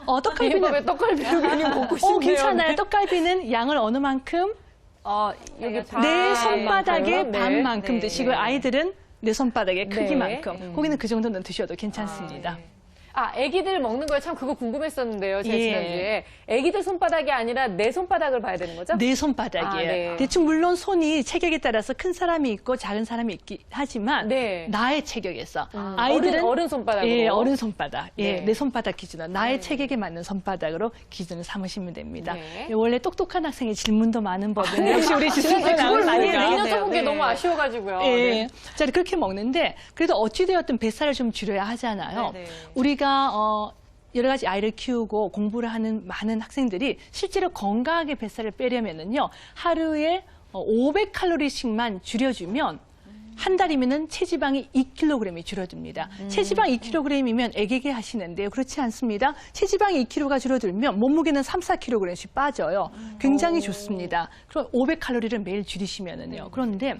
떡갈비는 떡갈비를 괜히 먹고 싶네요. 괜찮아요. 네. 떡갈비는 양을 어느 만큼? 여기 내 손바닥의 네. 반만큼 네. 드시고 아이들은 내 손바닥의 네. 크기만큼. 거기는 그 정도는 드셔도 괜찮습니다. 네. 애기들 먹는 거에 참 그거 궁금했었는데요. 제가 예. 지난주에. 애기들 손바닥이 아니라 내 손바닥을 봐야 되는 거죠? 내 손바닥이에요. 네. 대충 물론 손이 체격에 따라서 큰 사람이 있고 작은 사람이 있긴 하지만 네. 나의 체격에서 아이들은 어른 손바닥으로. 예, 어른 손바닥. 예, 네. 내 손바닥 기준으로 나의 체격에 맞는 손바닥으로 기준을 삼으시면 됩니다. 네. 예, 원래 똑똑한 학생의 질문도 많은 법은 역시 우리 지수가 그걸 많이 나왔으니까. 못 여쭤본 게 네. 너무 아쉬워가지고요. 예. 네. 자, 그렇게 먹는데 그래도 어찌되었든 뱃살을 좀 줄여야 하잖아요. 네, 네. 우리가 여러 가지 아이를 키우고 공부를 하는 많은 학생들이 실제로 건강하게 뱃살을 빼려면은요, 하루에 500칼로리씩만 줄여주면 한 달이면은 체지방이 2kg이 줄어듭니다. 체지방 2kg이면 애기게 하시는데요. 그렇지 않습니다. 체지방이 2kg가 줄어들면 몸무게는 3, 4kg씩 빠져요. 굉장히 좋습니다. 그럼 500칼로리를 매일 줄이시면은요. 그런데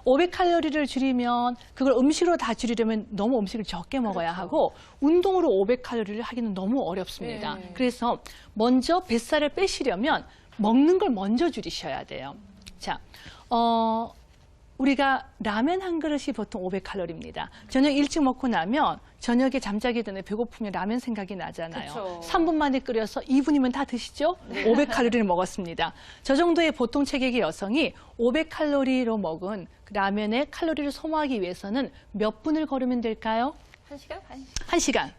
500칼로리를 줄이면 그걸 음식으로 다 줄이려면 너무 음식을 적게 먹어야 하고 운동으로 500칼로리를 하기는 너무 어렵습니다. 네. 그래서 먼저 뱃살을 빼시려면 먹는 걸 먼저 줄이셔야 돼요. 자, 우리가 라면 한 그릇이 보통 500칼로리입니다. 저녁 일찍 먹고 나면 저녁에 잠자기 전에 배고프면 라면 생각이 나잖아요. 그쵸. 3분 만에 끓여서 2분이면 다 드시죠? 500칼로리를 먹었습니다. 저 정도의 보통 체격의 여성이 500칼로리로 먹은 라면의 칼로리를 소모하기 위해서는 몇 분을 걸으면 될까요? 1시간? 1시간.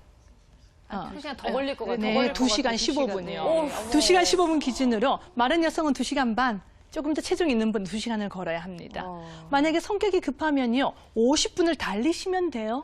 1시간 더 걸릴 것 같아요. 네, 2시간 15분이요. 오, 2시간 15분 기준으로 마른 여성은 2시간 반, 조금 더 체중 있는 분 2시간을 걸어야 합니다. 만약에 성격이 급하면요, 50분을 달리시면 돼요.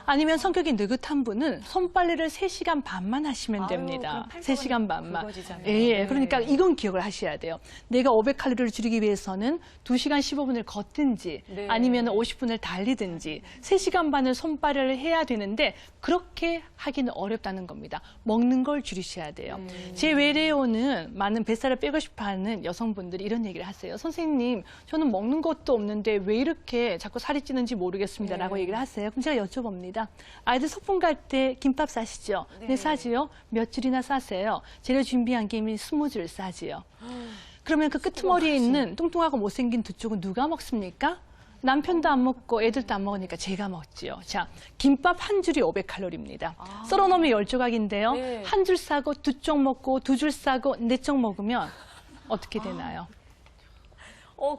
아니면 성격이 느긋한 분은 손빨래를 3시간 반만 하시면 됩니다. 3시간 반만. 굵어지잖아요. 예, 그러니까 이건 기억을 하셔야 돼요. 내가 500칼로리를 줄이기 위해서는 2시간 15분을 걷든지 네. 아니면 50분을 달리든지 3시간 반을 손빨래를 해야 되는데 그렇게 하기는 어렵다는 겁니다. 먹는 걸 줄이셔야 돼요. 제 외래어는 많은 뱃살을 빼고 싶어하는 여성분들이 이런 얘기를 하세요. 선생님, 저는 먹는 것도 없는데 왜 이렇게 자꾸 살이 찌는지 모르겠습니다. 라고 얘기를 하세요. 그럼 제가 여쭤봅니다. 아이들 소풍 갈 때 김밥 싸시죠? 네, 싸지요. 몇 줄이나 싸세요? 재료 준비한 게 이미 20줄 싸지요. 그러면 그 끄트머리에 있는 뚱뚱하고 못생긴 두 쪽은 누가 먹습니까? 남편도 안 먹고 애들도 안 먹으니까 제가 먹지요. 자, 김밥 한 줄이 500칼로리입니다. 썰어 놓으면 10조각인데요. 네. 한 줄 싸고 두 쪽 먹고 두 줄 싸고 네 쪽 먹으면 어떻게 되나요?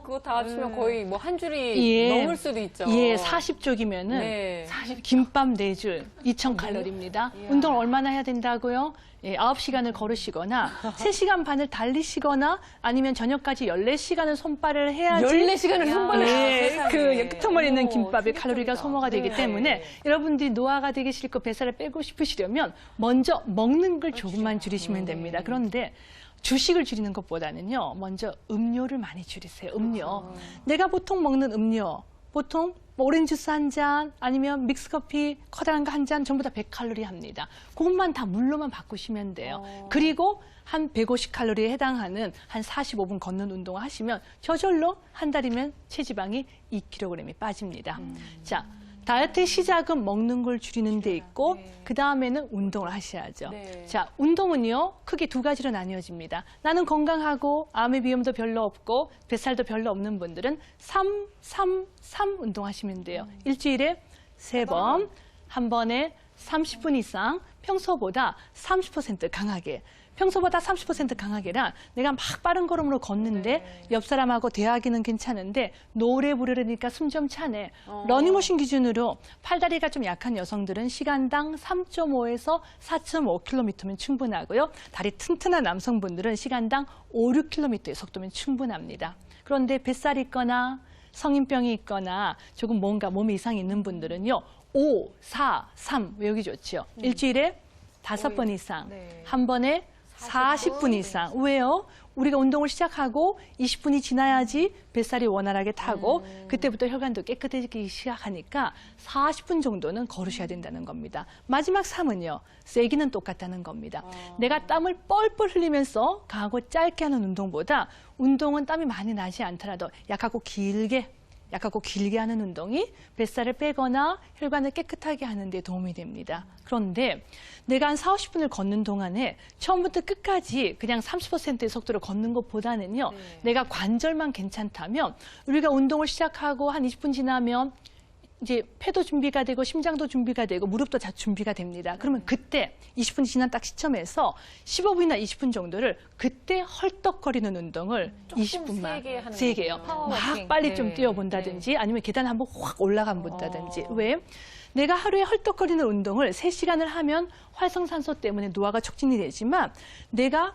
그거 다 합치면 거의 뭐 한 줄이 넘을 수도 있죠. 예, 40쪽이면은 네. 김밥 4줄 2,000칼로리입니다. 운동을 얼마나 해야 된다고요? 예, 9시간을 걸으시거나 3시간 반을 달리시거나 아니면 저녁까지 14시간을 손빨래를 해야지 14시간을 손빨래. 예, 그 끄트머리 있는 김밥의 충격적이다. 칼로리가 소모가 되기 네. 때문에 여러분들이 노화가 되기 싫고 뱃살을 빼고 싶으시려면 먼저 먹는 걸 조금만 줄이시면 됩니다. 그런데 주식을 줄이는 것보다는요, 먼저 음료를 많이 줄이세요. 음료. 내가 보통 먹는 음료, 보통 오렌지 주스 한 잔, 아니면 믹스커피 커다란 거 한 잔, 전부 다 100칼로리 합니다. 그것만 다 물로만 바꾸시면 돼요. 그리고 한 150칼로리에 해당하는 한 45분 걷는 운동을 하시면 저절로 한 달이면 체지방이 2kg이 빠집니다. 자, 다이어트의 시작은 먹는 걸 줄이는 데 있고 그 다음에는 운동을 하셔야죠. 네. 자, 운동은요 크게 두 가지로 나뉘어집니다. 나는 건강하고 암의 위험도 별로 없고 뱃살도 별로 없는 분들은 3, 3, 3 운동하시면 돼요. 일주일에 3번, 한 번에 30분 이상 평소보다 30% 강하게. 평소보다 30% 강하게라 내가 막 빠른 걸음으로 걷는데 옆 사람하고 대화하기는 괜찮은데 노래 부르려니까 숨 좀 차네. 러닝머신 기준으로 팔다리가 좀 약한 여성들은 시간당 3.5에서 4.5km면 충분하고요. 다리 튼튼한 남성분들은 시간당 5, 6km의 속도면 충분합니다. 그런데 뱃살이 있거나 성인병이 있거나 조금 뭔가 몸에 이상이 있는 분들은요. 5, 4, 3 외우기 좋죠. 일주일에 5번 이상, 한 번에 40분 이상. 왜요? 우리가 운동을 시작하고 20분이 지나야지 뱃살이 원활하게 타고 그때부터 혈관도 깨끗해지기 시작하니까 40분 정도는 걸으셔야 된다는 겁니다. 마지막 3은요. 세기는 똑같다는 겁니다. 내가 땀을 뻘뻘 흘리면서 강하고 짧게 하는 운동보다 운동은 땀이 많이 나지 않더라도 약하고 길게 약하고 길게 하는 운동이 뱃살을 빼거나 혈관을 깨끗하게 하는 데 도움이 됩니다. 그런데 내가 한 40, 50분을 걷는 동안에 처음부터 끝까지 그냥 30%의 속도로 걷는 것보다는요. 내가 관절만 괜찮다면 우리가 운동을 시작하고 한 20분 지나면 이제 폐도 준비가 되고 심장도 준비가 되고 무릎도 다 준비가 됩니다. 그러면 그때 20분 지난 딱 시점에서 15분이나 20분 정도를 그때 헐떡거리는 운동을 20분만 세게요. 막 빨리 좀 뛰어본다든지 아니면 계단 한번 확 올라가 본다든지. 왜? 내가 하루에 헐떡거리는 운동을 3시간을 하면 활성산소 때문에 노화가 촉진이 되지만 내가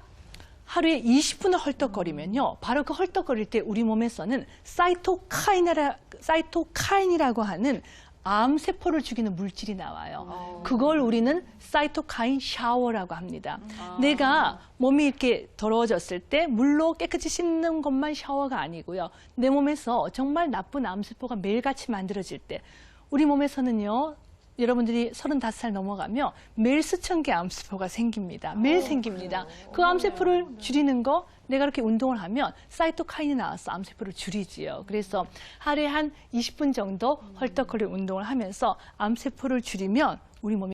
하루에 20분을 헐떡거리면요. 바로 그 헐떡거릴 때 우리 몸에서는 사이토카인이라고 하는 암세포를 죽이는 물질이 나와요. 그걸 우리는 사이토카인 샤워라고 합니다. 내가 몸이 이렇게 더러워졌을 때 물로 깨끗이 씻는 것만 샤워가 아니고요. 내 몸에서 정말 나쁜 암세포가 매일같이 만들어질 때 우리 몸에서는요. 여러분들이 35살 넘어가면 매일 수천 개의 암세포가 생깁니다. 매일 생깁니다. 그 암세포를 줄이는 거 내가 이렇게 운동을 하면 사이토카인이 나와서 암세포를 줄이지요. 그래서 하루에 한 20분 정도 헐떡거리는 운동을 하면서 암세포를 줄이면 우리 몸이